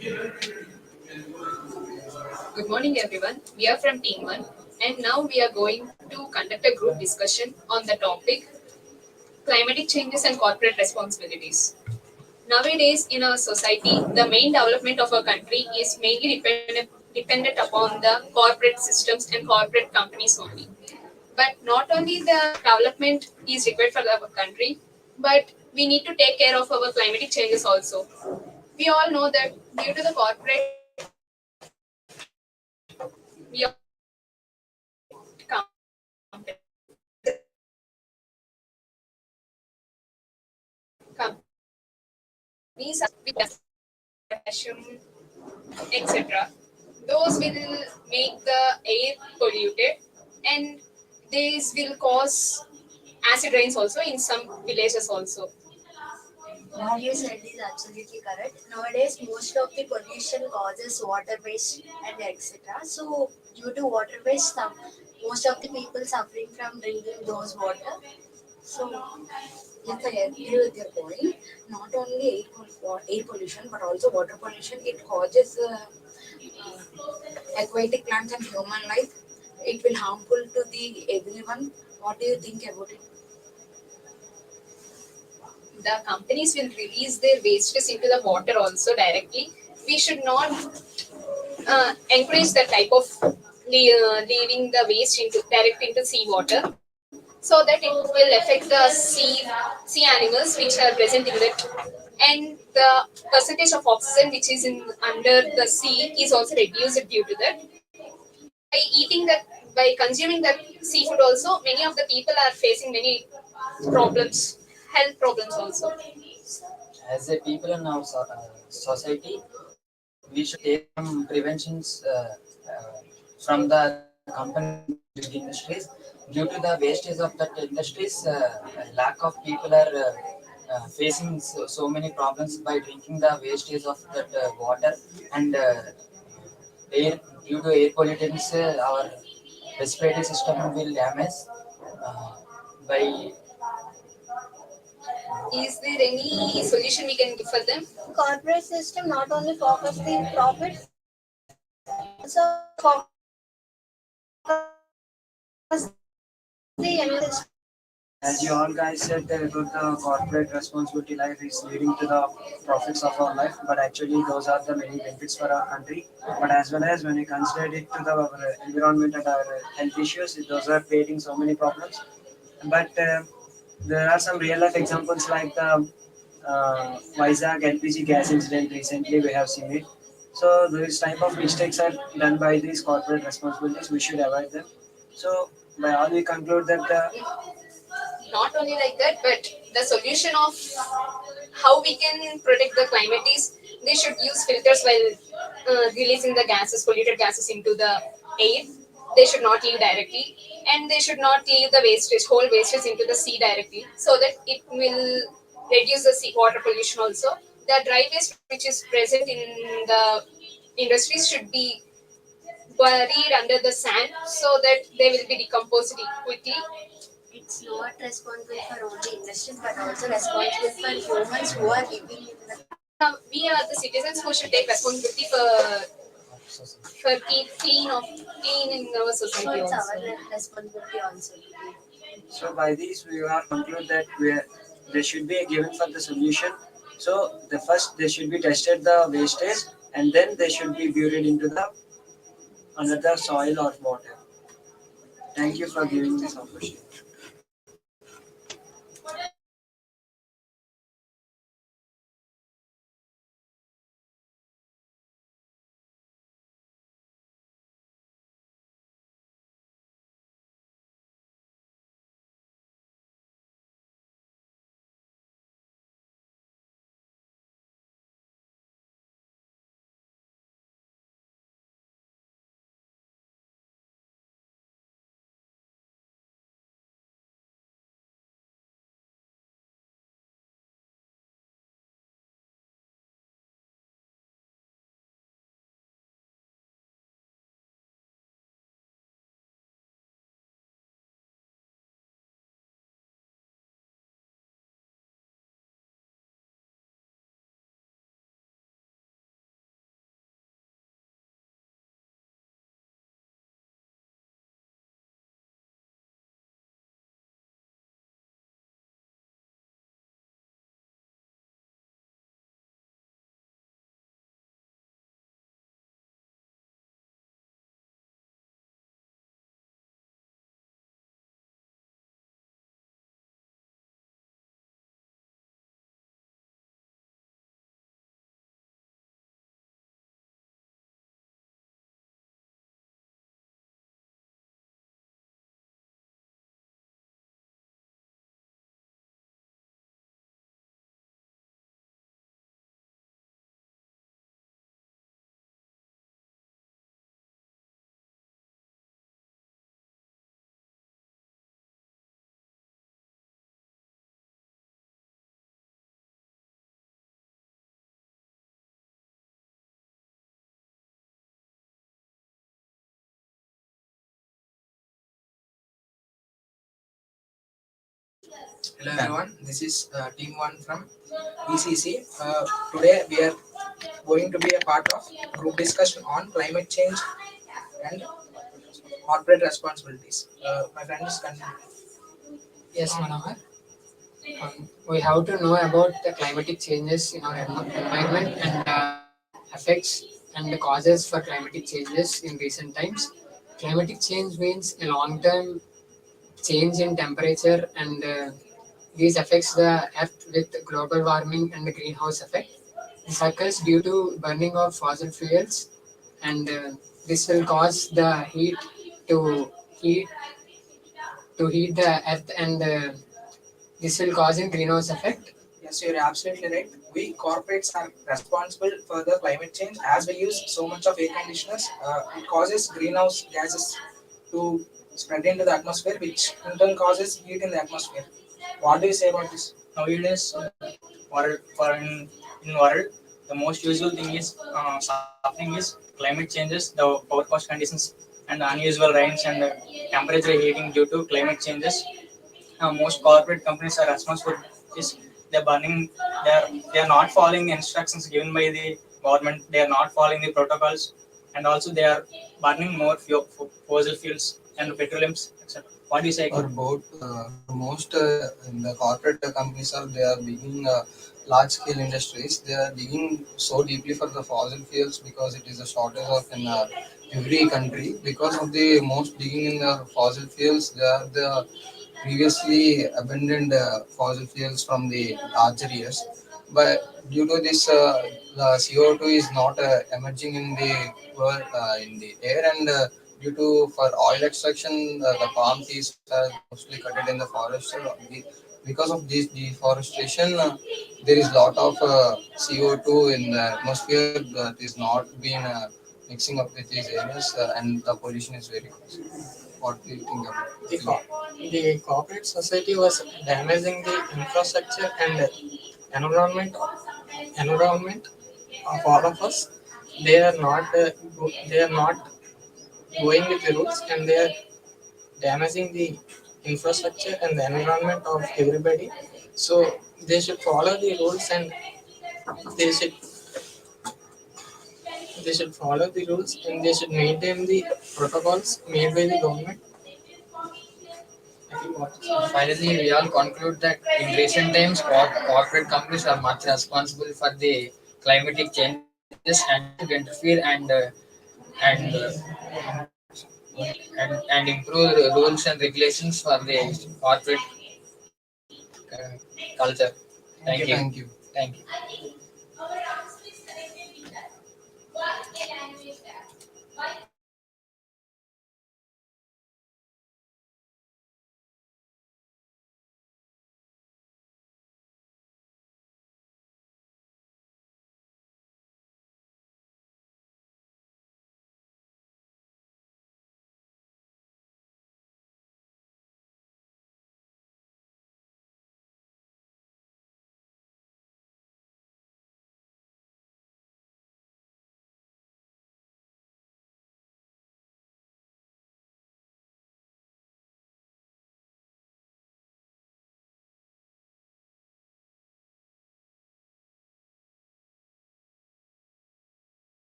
Good morning, everyone. We are from Team 1, and now we are going to conduct a group discussion on the topic climatic changes and corporate responsibilities. Nowadays, in our society, the main development of our country is mainly dependent upon the corporate systems and corporate companies only. But not only the development is required for our country, but we need to take care of our climatic changes also. We all know that due to the corporate we are companies with potassium, etc. Those will make the air polluted, and these will cause acid rains also in some villages also. What you said is absolutely correct. Nowadays, most of the pollution causes water waste and etc. So, due to water waste, most of the people suffering from drinking those water. So, yes, I agree with your point. Not only air pollution but also water pollution. It causes aquatic plants and human life. It will harmful to the everyone. What do you think about it? The companies will release their wastes into the water also directly. We should not encourage that type of leaving the waste into direct into seawater, so that it will affect the sea animals which are present in it, and the percentage of oxygen which is in under the sea is also reduced due to that. By eating that, by consuming that seafood also, many of the people are facing many problems, health problems also. As a people in our society, we should take some preventions from the companies and big industries. Due to the wastage of that industries, a lack of people are facing so many problems by drinking the wastage of that water and air. Due to air pollutants, our respiratory system will damage uh, by. Is there any solution we can give for them? Corporate system not only focus the profits, also focus the environment. As you all guys said about the corporate responsibility life is leading to the profits of our life, but actually those are the many benefits for our country. But as well as when we consider it to the our environment and our health issues, those are creating so many problems. But there are some real life examples like the Vizag LPG gas incident. Recently, we have seen it. So these type of mistakes are done by these corporate responsibilities. We should avoid them. So by all we conclude that the Not only like that, but the solution of how we can protect the climate is they should use filters while releasing the gases, polluted gases into the air. They should not leave directly, and they should not leave the wastage, whole wastage into the sea directly, so that it will reduce the sea water pollution also. The dry waste which is present in the industries should be buried under the sand so that they will be decomposed quickly. It's not responsible for only industries but also responsible for humans who are living in the. We are the citizens who should take responsibility for keep clean in our So society it's also. our responsibility also. so by this we are conclude that there should be a given for the solution. So the first they should be tested the wastage and then they should be buried into the under the soil or water. Thank you for giving this opportunity. Hello everyone, this is team 1 from ECE-C. Today we are going to be a part of group discussion on climate change and corporate responsibilities. My friend is Yes, Manohar. We have to know about the climatic changes in our environment and effects and the causes for climatic changes in recent times. Climatic change means a long-term change in temperature and these affects the earth with global warming and the greenhouse effect. This occurs due to burning of fossil fuels and this will cause the to heat heat the earth and this will cause a greenhouse effect. Yes, you're absolutely right. We corporates are responsible for the climate change as we use so much of air conditioners. It causes greenhouse gases to spread into the atmosphere, which in turn causes heat in the atmosphere. What do you say about this? Nowadays, in world, the most usual thing is suffering is climate changes, the overcast conditions, and unusual rains and temperature heating due to climate changes. Most corporate companies are responsible is they're burning they are not following the instructions given by the government. They are not following the protocols, and also they are burning more fossil fuels and petroleums, etc. What do you say? Or both for most in the corporate companies are they are digging large scale industries. They are digging so deeply for the fossil fuels because it is a shortage of in every country. Because of the most digging in the fossil fuels, they are the previously abandoned fossil fuels from the larger years. But due to this, the CO2 is not emerging in the world in the air, and due to for oil extraction, the palm trees are mostly cut in the forest. So because of this deforestation, there is lot of CO2 in the atmosphere that is not being mixing up with these areas, and the pollution is very close. What do you think about The, it? the corporate society was damaging the infrastructure and environment of all of us. They are not they are not going with the rules and they are damaging the infrastructure and the environment of everybody. So they should follow the rules and they should they should follow the rules and they should maintain the protocols made by the government. I think what Finally, we all conclude that in recent times, corporate companies are much responsible for the climatic changes and they should interfere and and improve the rules and regulations for the corporate culture. Thank you. Thank you. Thank you.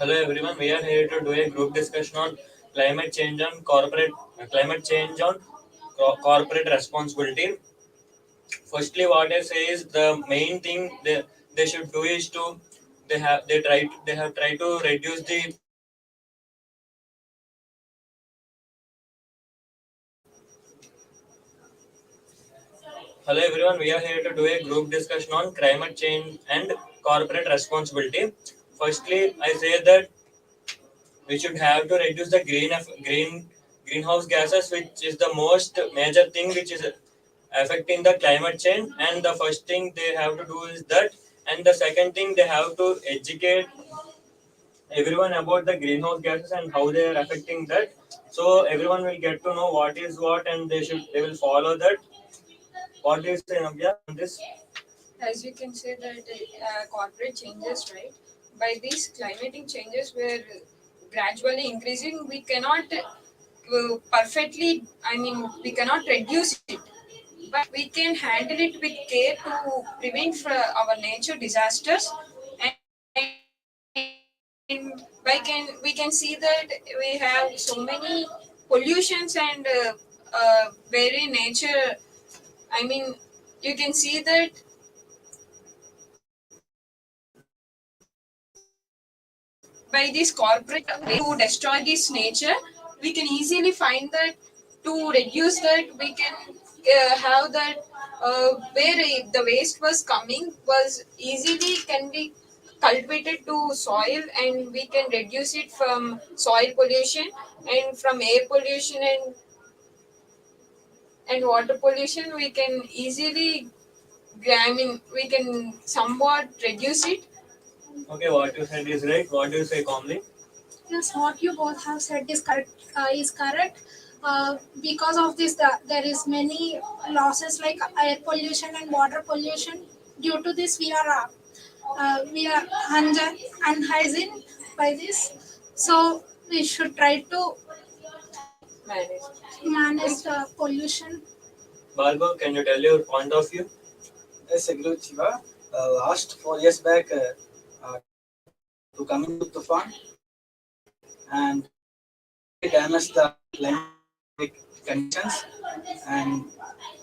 Hello everyone, we are here to do a group discussion on climate change on climate change on corporate responsibility. Firstly, what I say is the main thing they should do is to they have tried to reduce the. Hello everyone, we are here to do a group discussion on climate change and corporate responsibility. Firstly, I say that we should have to reduce the greenhouse gases, which is the most major thing which is affecting the climate change. And the first thing they have to do is that, and the second thing they have to educate everyone about the greenhouse gases and how they are affecting that. So everyone will get to know what is what, and they will follow that. What do you say, Navya, on this? As you can say that corporate changes, right? By these climatic changes were gradually increasing, we cannot perfectly, I mean, we cannot reduce it, but we can handle it with care to prevent our nature disasters. And we can see that we have so many pollutions and very nature. I mean, you can see that by this corporate to destroy this nature, we can easily find that to reduce that we can have that where the waste was coming was easily can be cultivated to soil, and we can reduce it from soil pollution and from air pollution and water pollution. We can easily, I mean, we can somewhat reduce it. Okay, what you said is right. What do you say, calmly? Yes, what you both have said is correct. Because of this, there is many losses like air pollution and water pollution. Due to this, we are unhygiene by this. So we should try to Manage. manage the pollution. Bhargav, can you tell your point of view? Yes, agree with Shiva. Last 4 years back, to come into Tufan and really damage the climatic conditions and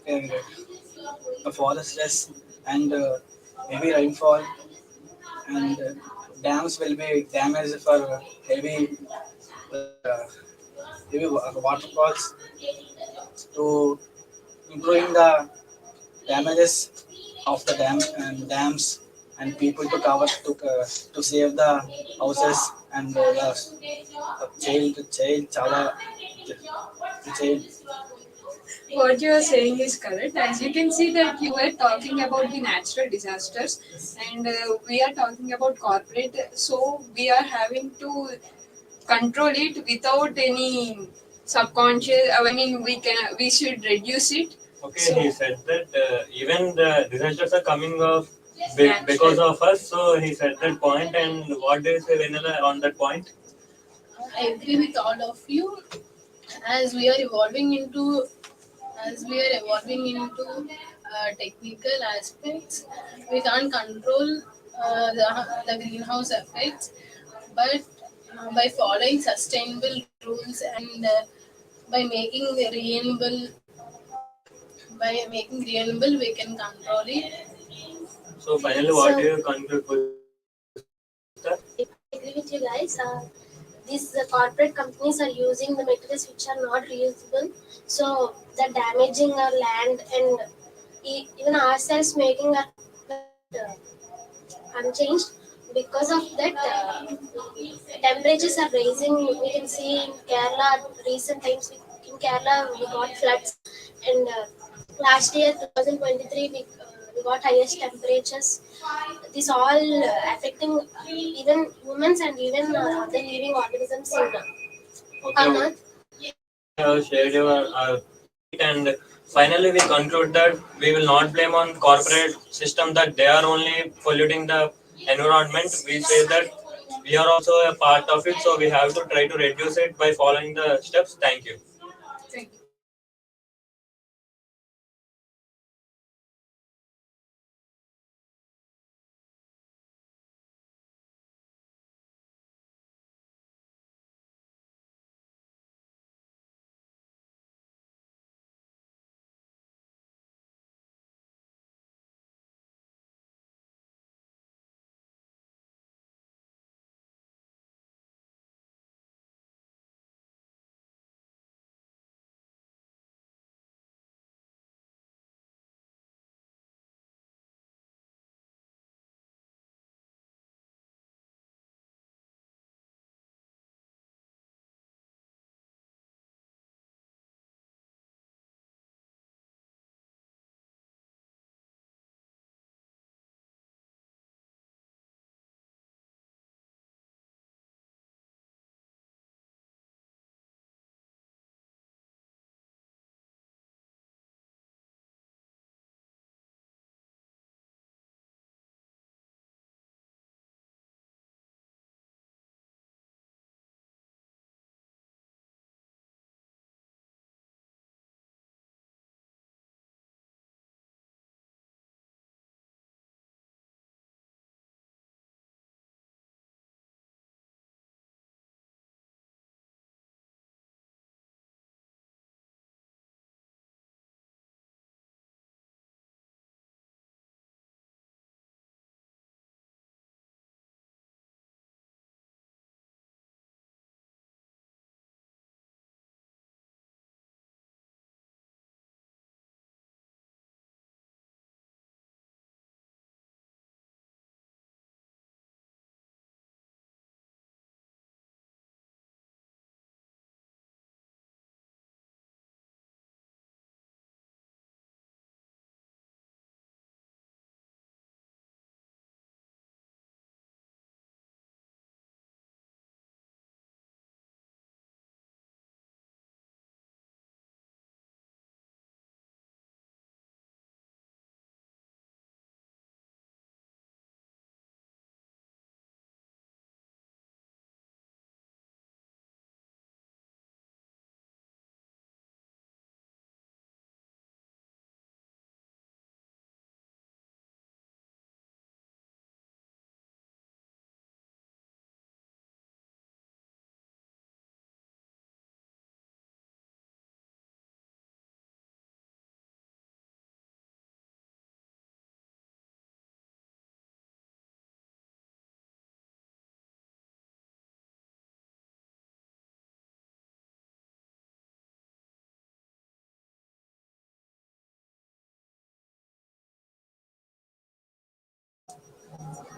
the forests and heavy rainfall and dams will be damaged for uh, heavy waterfalls to improving the damages of the dams and people to cover to save the houses and the child chala the child. What you are saying is correct. As you can see that you were talking about the natural disasters, and we are talking about corporate. So we are having to control it without any subconscious. I mean, we should reduce it. Okay, So he said that even the disasters are coming off because natural. of us. So he said that point. And what do you say, Vanilla, on that point? I agree with all of you. As we are evolving into technical aspects, we can't control the greenhouse effects, but by following sustainable rules and renewable by making renewable, we can control it. So finally, what do So you conclude with that? I agree with you guys. These corporate companies are using the materials which are not reusable, so they're damaging our land and even ourselves, making our unchanged. Because of that, temperatures are rising. We can see in Kerala recent times. In Kerala, we got floods, and last year 2023 we got highest temperatures. This all affecting even humans and even other living organisms in on Okay, Earth. have shared your and finally we conclude that we will not blame on corporate system that they are only polluting the environment. We say that we are also a part of it, so we have to try to reduce it by following the steps. Thank you. Thank you.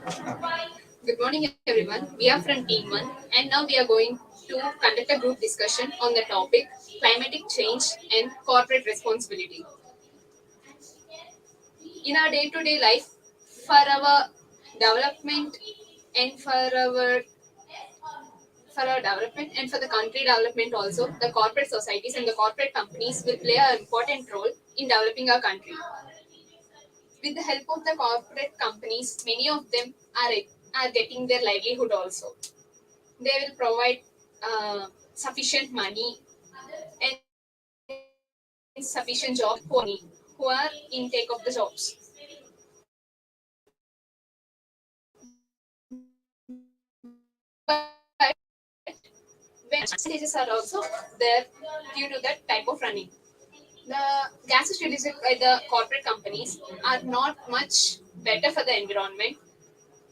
Good morning, everyone. We are from Team 1, and now we are going to conduct a group discussion on the topic climatic change and corporate responsibility. In our day to day life, for our development and for our development and for the country development also, the corporate societies and the corporate companies will play an important role in developing our country. With the help of the corporate companies, many of them are getting their livelihood also. They will provide sufficient money and sufficient jobs who are in take of the jobs. But when disadvantages are also there due to that type of running. The gases released by the corporate companies are not much better for the environment.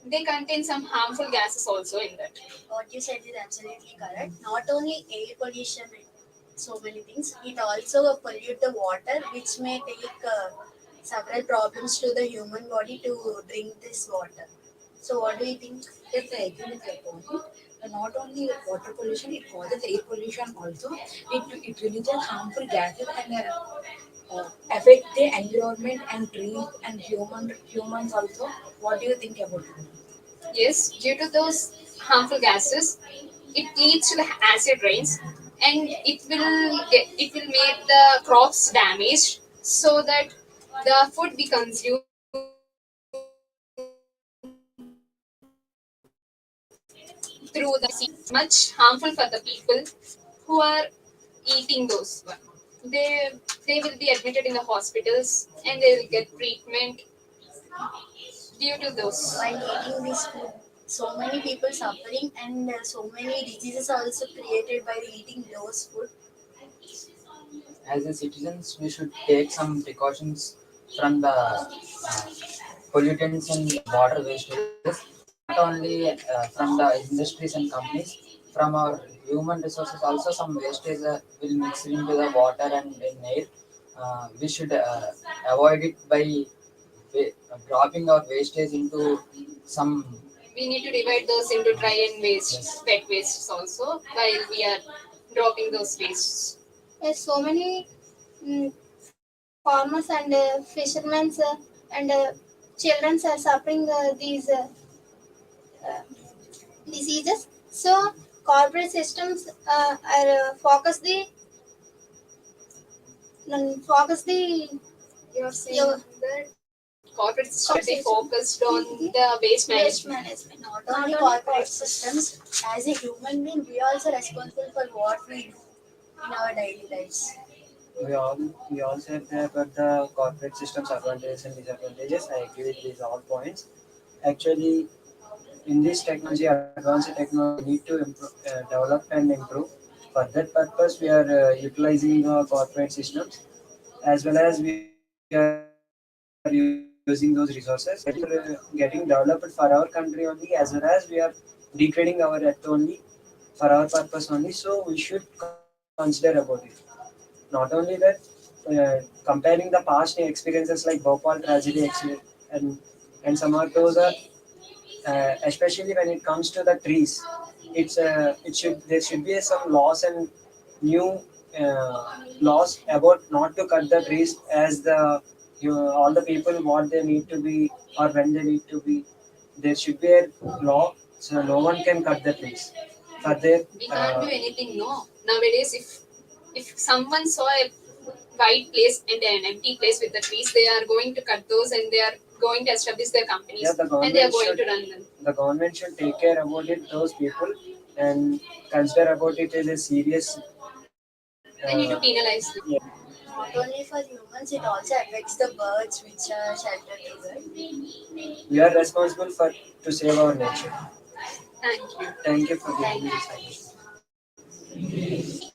They contain some harmful gases also in that. What you said is absolutely correct. Not only air pollution, so many things, it also pollute the water, which may take several problems to the human body to drink this water. So, what do you think? Yes, I agree with your point. Not only water pollution, it causes air pollution also. It releases harmful gases and affect the environment and trees and humans also. What do you think about it? Yes, due to those harmful gases, it leads to the acid rains, and it will make the crops damaged, so that the food we consume through the sea much harmful for the people who are eating those. They they will be admitted in the hospitals and they will get treatment due to those. While eating this food, so many people suffering and so many diseases also created by eating those food. As a citizens, we should take some precautions from the pollutants and water wastages, not only from the industries and companies, from our human resources also some wastage will mix into the water and in air. We should avoid it by dropping our wastage into some. We need to divide those into dry and waste, Yes. wet wastes also, while we are dropping those wastes. Yes, so many farmers and fishermen and children are suffering these diseases. So corporate systems are focus the You're saying your that corporate system they system. focused on the waste waste management. management. Not only corporate systems, as a human being, we are also responsible for what we do in our daily lives. We all we all said about the corporate system's advantages and disadvantages. I agree with these all points. Actually, in this technology, advanced technology, we need to develop and improve. For that purpose, we are utilizing corporate systems as well as we are using those resources. Getting developed for our country only, as well as we are degrading our earth only for our purpose only. So we should consider about it. Not only that, comparing the past experiences like Bhopal tragedy and and some of those are especially when it comes to the trees. It should there should be some laws and new laws about not to cut the trees as all the people what they need to be or when they need to be. There should be a law so no one can cut the trees for their We can't do anything, no. Nowadays, if someone saw a white place and an empty place with the trees, they are going to cut those and they are going to establish their companies yeah, the and they are government going should to run them. the government should take care about it those people and consider about it as a serious They need to penalize them. Not only for humans, it also affects the birds which are sheltered here. we are responsible for to save our nature. Thank you. Thank you for Thank giving me you. this opportunity.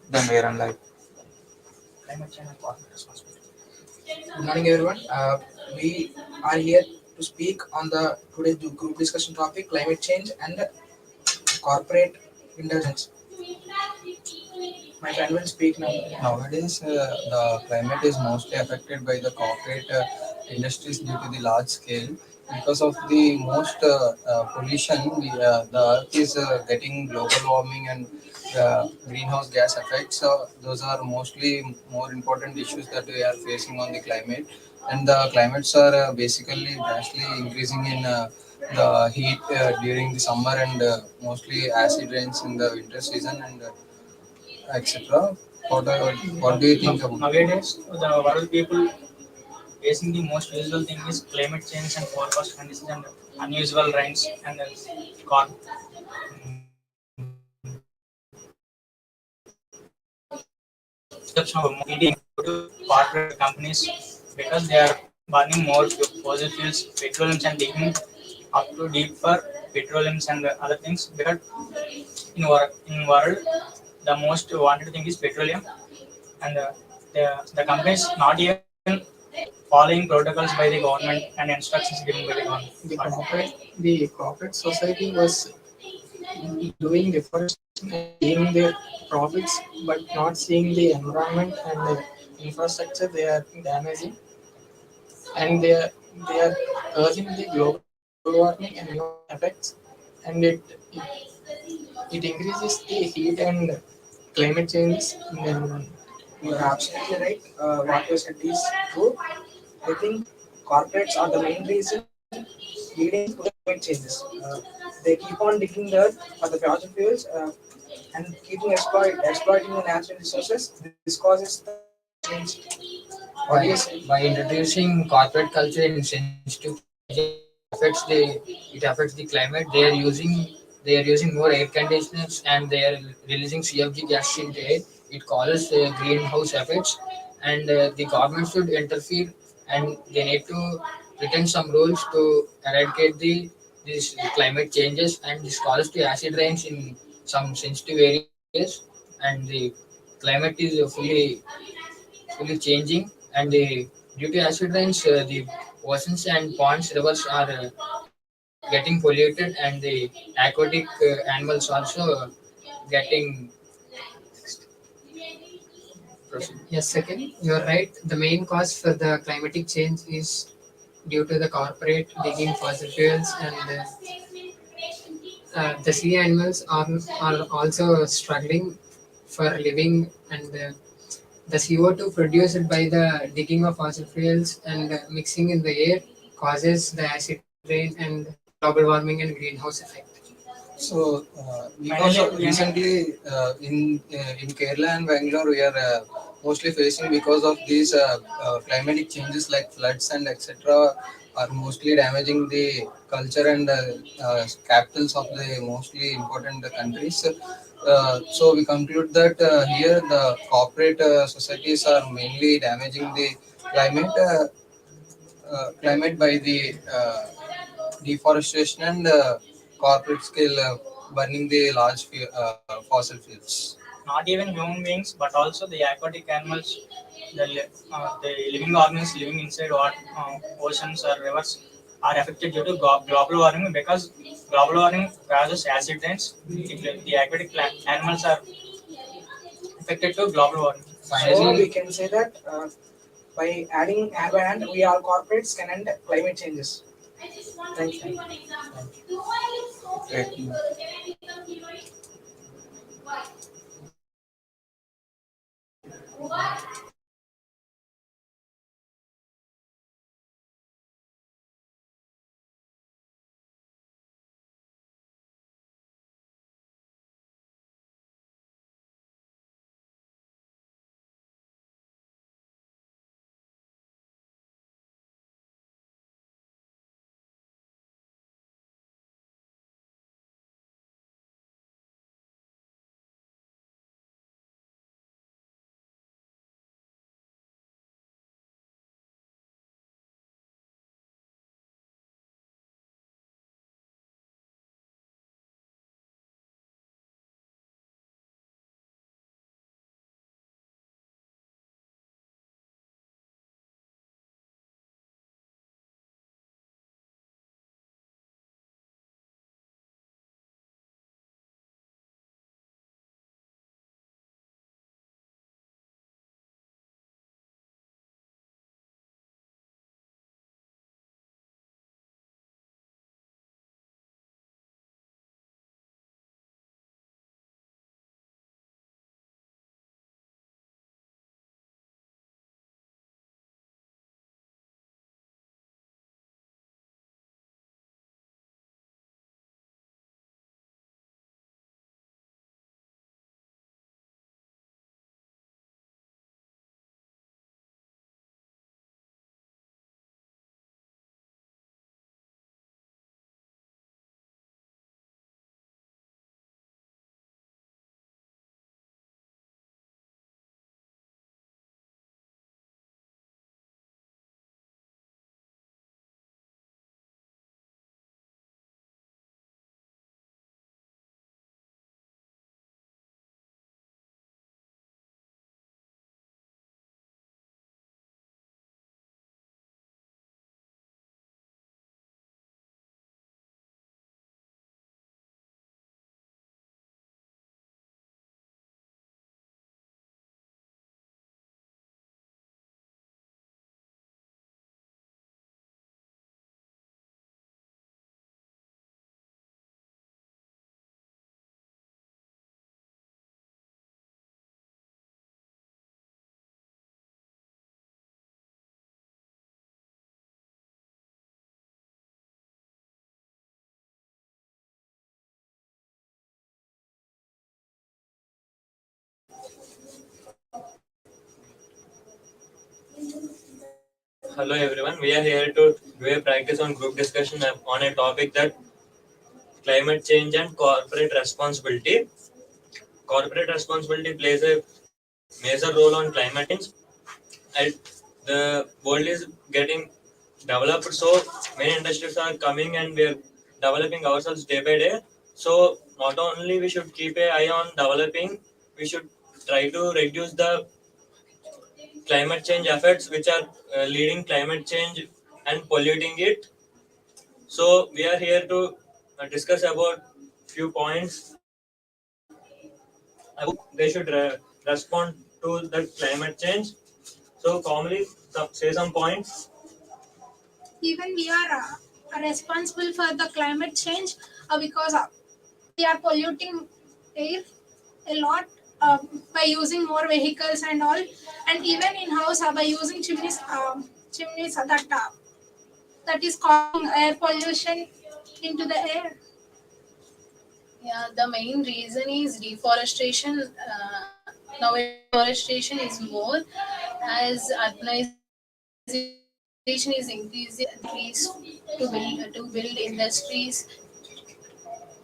than air and light. Climate change and corporate responsibility. Good morning, everyone. We are here to speak on the today's group discussion topic: climate change and corporate indulgence. My friend will speak now. Nowadays, the climate is mostly affected by the corporate industries due to the large scale. Because of the most pollution, the earth is getting global warming and greenhouse gas effects. So those are mostly more important issues that we are facing on the climate. And the climates are basically drastically increasing in the heat during the summer and mostly acid rains in the winter season and etc. What do you think about Nowadays, the world people facing the most usual thing is climate change and forecast conditions and unusual rains and corn. Steps now leading to corporate companies because they are burning more fossil fuels, petroleums, and digging up to deep for petroleums and other things. Because in world, the most wanted thing is petroleum, and the companies not even following protocols by the government and instructions given by the government. The corporate society was doing deforestation and seeing their profits, but not seeing the environment and the infrastructure they are damaging, and they are causing the global warming and greenhouse effects, and it increases the heat and climate changes in the environment. You are absolutely right. What you said is true. I think corporates are the main reason leading to the climate changes. They keep on digging the earth for the fossil fuels and keeping exploiting the natural resources. This causes the climate change. What do you say? By introducing corporate culture in sensitive packaging, it affects the climate. They are using more air conditioners and they are releasing CFG gas into air. It causes greenhouse effects, and the government should interfere, and they need to pretend some rules to eradicate these climate changes, and this causes to acid rains in some sensitive areas, and the climate is fully changing, and due to acid rains, the oceans and ponds, rivers are getting polluted, and the aquatic animals also getting. Yes, second, you're right. The main cause for the climatic change is due to the corporate digging fossil fuels, and the sea animals are also struggling for living, and the CO2 produced by the digging of fossil fuels and mixing in the air causes the acid rain and global warming and greenhouse effect. so? Because recently in Kerala and Bangalore, we are mostly facing because of these climatic changes like floods and etc. are mostly damaging the culture and capitals of the mostly important countries. So we conclude that here the corporate societies are mainly damaging the climate by the deforestation and corporate scale burning the large fossil fuels. Not even human beings, but also the aquatic animals, the living organisms living inside oceans or rivers are affected due to global warming because global warming causes acid rains. The aquatic animals are affected to global warming. Finally, So we can say that by adding hand by hand, we all corporates can end climate changes. Thank you. Right. Hello everyone, we are here to do a practice on group discussion on a topic that climate change and corporate responsibility. Corporate responsibility plays a major role on climate change, and the world is getting developed, so many industries are coming and we are developing ourselves day by day. So not only we should keep an eye on developing, we should try to reduce the climate change effects which are leading climate change and polluting it. So we are here to discuss about few points about they should respond to the climate change. So commonly say some points. Even we are responsible for the climate change because we are polluting air a lot by using more vehicles and all, and even in house by using chimneys that is causing air pollution into the air. Yeah, the main reason is deforestation. Nowadays, deforestation is more as urbanization is increasing. Trees to build industries.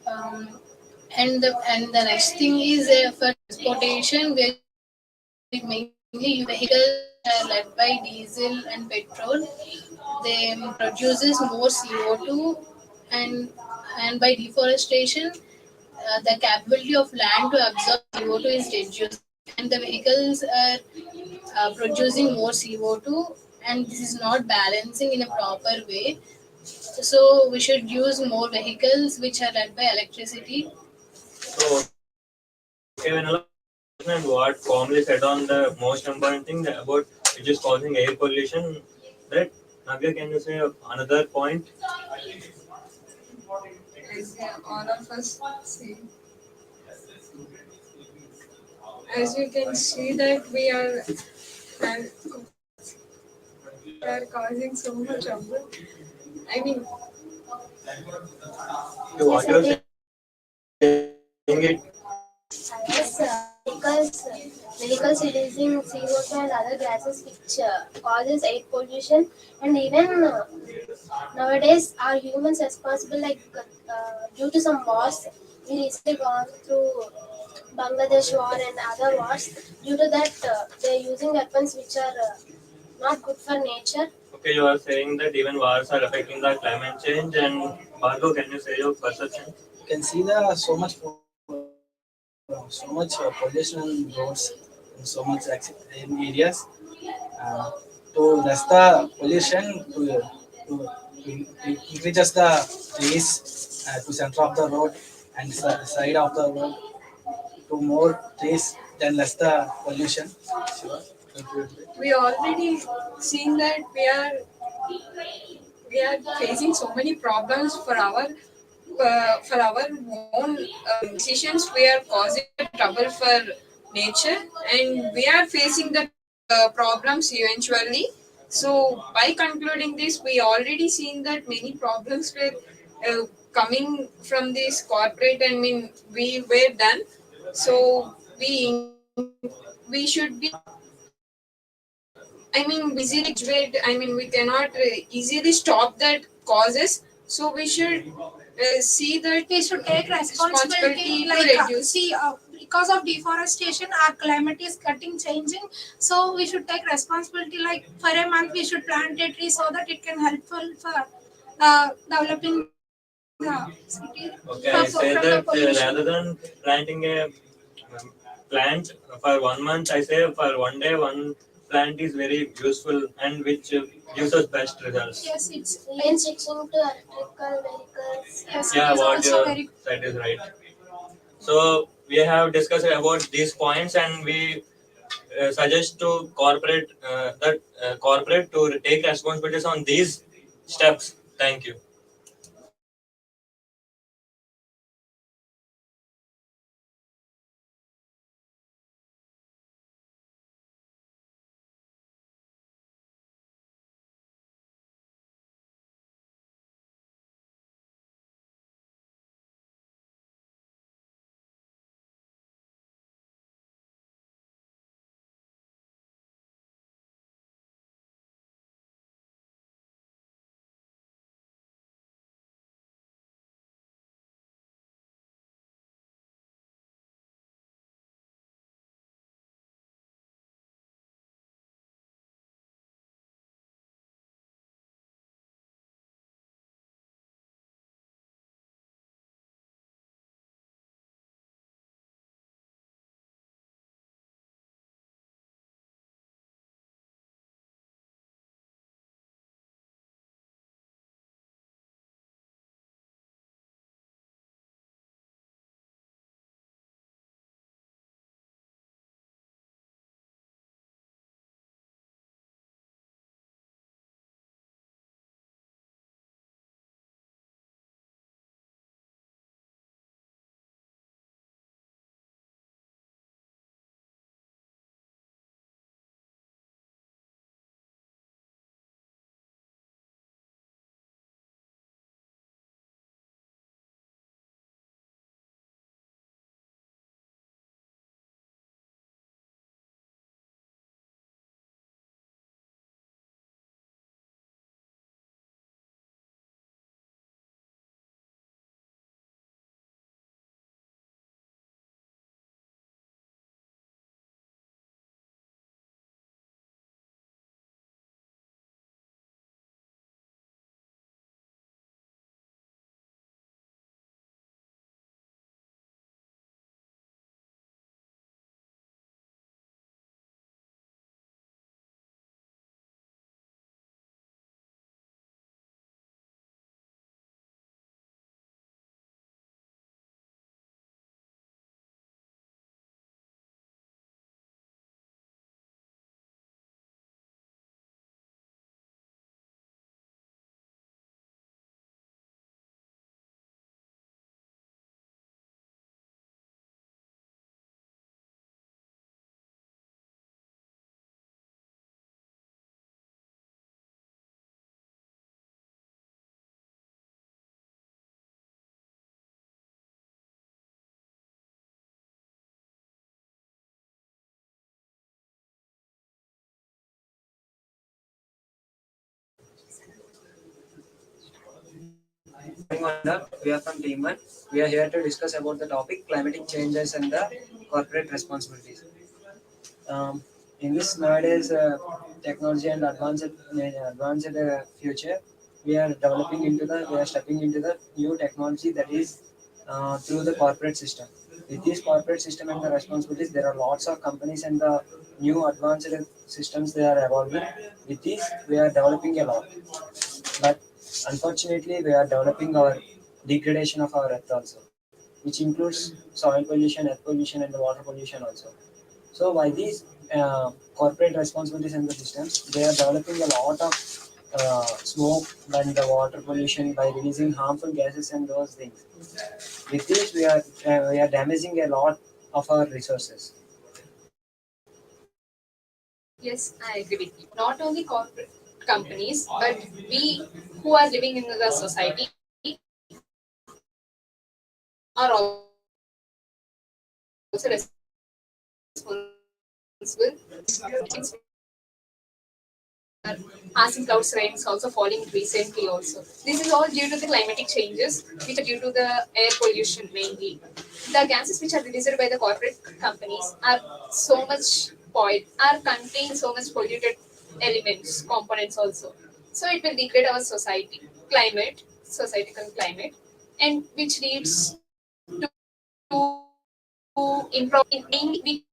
Um, and the next thing is for transportation, we mainly use vehicles which are led by diesel and petrol. They produces more CO2, and by deforestation, the capability of land to absorb CO2 is reducing, and the vehicles are producing more CO2, and this is not balancing in a proper way. So we should use more vehicles which are led by electricity. So okay, when and what commonly said on the most important thing about which is causing air pollution. Right? Navya, can you say another point? As all of us see, as you can see that we are causing so much trouble. I mean, What you're saying it. Yes, vehicles releasing CO2 and other gases which causes air pollution, and even nowadays are humans responsible, like due to some wars we recently gone through Bangladesh war and other wars. Due to that, they're using weapons which are not good for nature. Okay, you are saying that even wars are affecting the climate change. And Bhargav, can you say your perception? You can see the so much pollution on roads and so much in areas. Uh, to less the pollution, to increases the trees to center of the road and side of the road, to more trees, then less the pollution. Sure. we already seen that we are facing so many problems for our own decisions. We are causing the trouble for nature, and we are facing the problems eventually. So by concluding this, we already seen that many problems were coming from this corporate. I mean, we were done. So we should be, I mean, easily graduate. I mean, we cannot easily stop that causes. So we should see that We should take responsibility, to like reduce. see because of deforestation our climate is getting changing, so we should take responsibility, like for a month we should plant a tree so that it can helpful for developing the city Okay, I from say the that pollution. rather than planting a plant for 1 month, I say for one day, one plant is very useful and which gives us best results. Yes, Even switching to electrical vehicles. yes, Yeah, it is what also you very said is right. So we have discussed about these points, and we suggest to corporate to take responsibilities on these steps. Thank you. We are from Team 1. We are here to discuss about the topic climatic changes and the corporate responsibilities. Um, in this nowadays technology and advanced future, we are stepping into the new technology that is through the corporate system. With this corporate system and the responsibilities, there are lots of companies and the new advanced systems they are evolving. With this, we are developing a lot, but unfortunately, we are developing our degradation of our earth also, which includes soil pollution, earth pollution, and the water pollution also. So by these corporate responsibilities and the systems, they are developing a lot of smoke and the water pollution by releasing harmful gases and those things. With this, we are damaging a lot of our resources. Yes, I agree with you. Not only corporate companies, but we who are living in the society are also responsible. Passing clouds rains also falling recently also. This is all due to the climatic changes, which are due to the air pollution mainly. The gases which are released by the corporate companies are so much are contain so much polluted elements, components also. So it will degrade our societal climate, and which leads to improve in mainly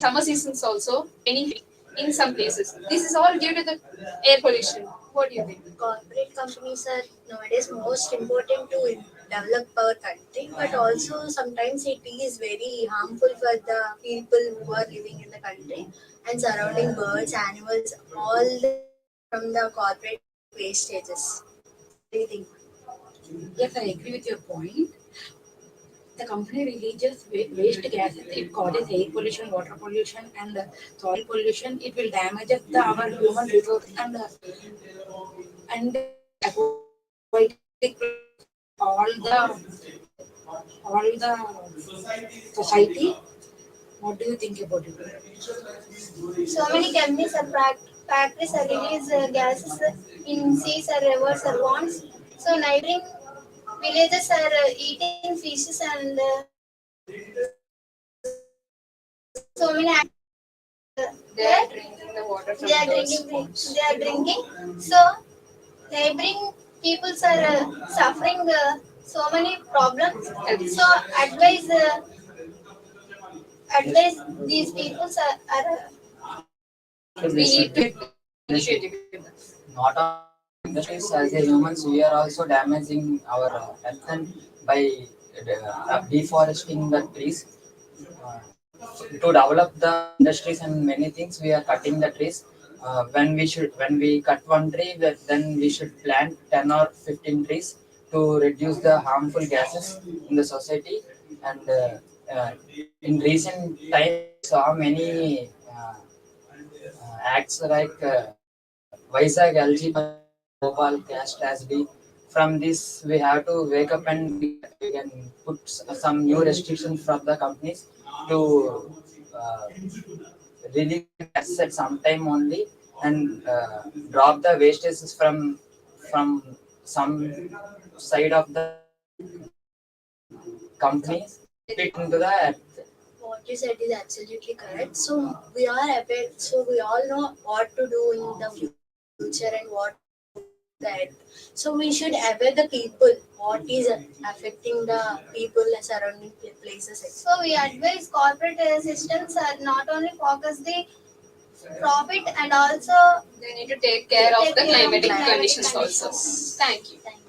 summer seasons also, in some places. This is all due to the air pollution. What do you think? Corporate companies are nowadays most important to develop our country, but also sometimes it is very harmful for the people who are living in the country and surrounding birds, animals, all the from the corporate wastages. What do you think? Yes, I agree with your point. The company releases waste gases. It causes air pollution, water pollution, and soil pollution. It will damage our human resource and aquatic all the society. What do you think about it? So many companies or factories are release gases in seas or rivers or ponds. So neighboring villages are eating fishes and so many They are drinking the water from they are those drinking. ponds. They are drinking. So neighboring peoples are suffering so many problems. So advise advise these peoples So We need to basically, initiate with that. not only industries, as a humans, we are also damaging our earth and by deforesting the trees. Uh, to develop the industries and many things, we are cutting the trees. When we cut one tree, then we should plant 10 or 15 trees to reduce the harmful gases in the society. And in recent times, we saw many acts like Vizag LG Bhopal caste as we. From this, we have to wake up and we can put some new restrictions from the companies to release gases at some time only, and drop the wastages from some side of the companies, keep it into the earth. What you said is absolutely correct. So we are aware. So we all know what to do in the future and what that. So we should aware the people what is affecting the people surrounding places. so we advise corporate systems are not only focus the profit and also They need to take care of take the care of climatic climatic conditions also. conditions. Thank you. Thank you.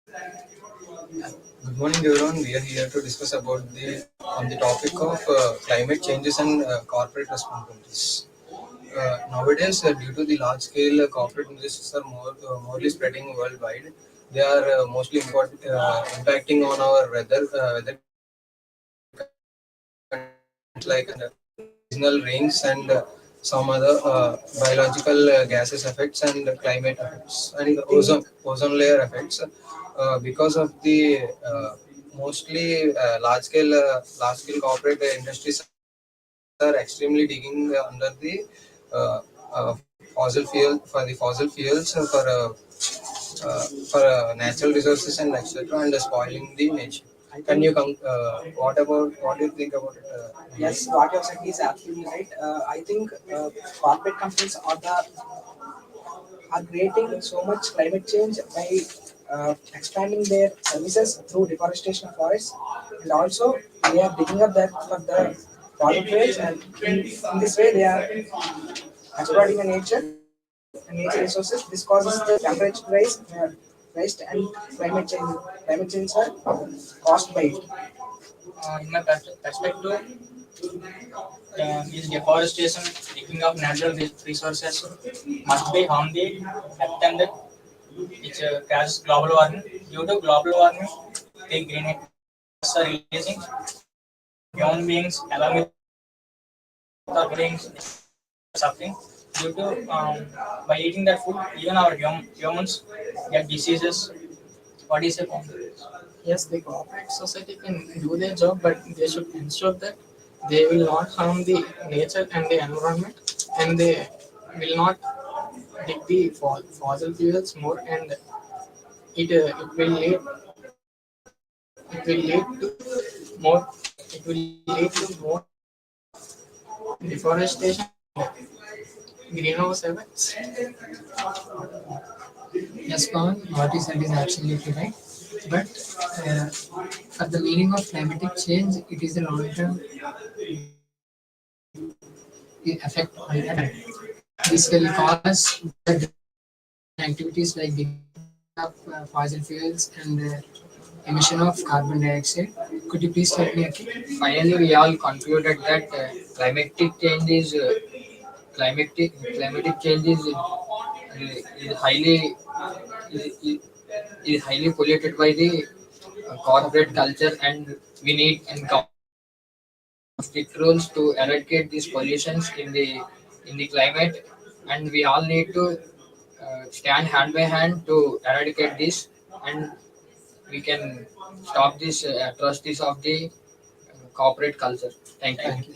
Good morning, everyone. We are here to discuss about the on the topic of climate changes and corporate responsibilities. Nowadays, due to the large-scale corporate industries are morely spreading worldwide, they are mostly impacting on our weather conditions like seasonal rains and some other biological gases effects and climate effects and ozone layer effects because of the mostly large scale corporate industries are extremely digging under the fossil fuel for the fossil fuels for natural resources and etc. and spoiling the nature. Can you what do you think about it? Yes, what you said is absolutely right. I think corporate companies are creating so much climate change by expanding their services through deforestation of forests, and also they are digging up that for the fossil fuels, and in this way they are exploiting the nature and nature resources. This causes the temperature rise and climate change. Climate change are caused by it. In my perspective, is deforestation, taking of natural resources must be harm the earth and which causes global warming. Due to global warming, the greenhouse gases are releasing. Human beings, along with our beings, suffering due to by eating that food. Even our humans get diseases. What is your point? Yes, the corporate society can do their job, but they should ensure that they will not harm the nature and the environment, and they will not dig the fossil fuels more, and it will lead to more it will lead to more deforestation and greenhouse effects. Yes, Pawan, what you said is absolutely right. But for the meaning of climatic change, it is a long-term effect on the planet. This will cause activities like digging up fossil fuels and emission of carbon dioxide. Could you please tell me again? Finally, we all concluded that climatic change is highly is, is highly polluted by the corporate culture, and we need and government need to take some strict rules to eradicate these pollutions in the climate, and we all need to stand hand by hand to eradicate this, and we can stop these atrocities of the corporate culture. Thank you.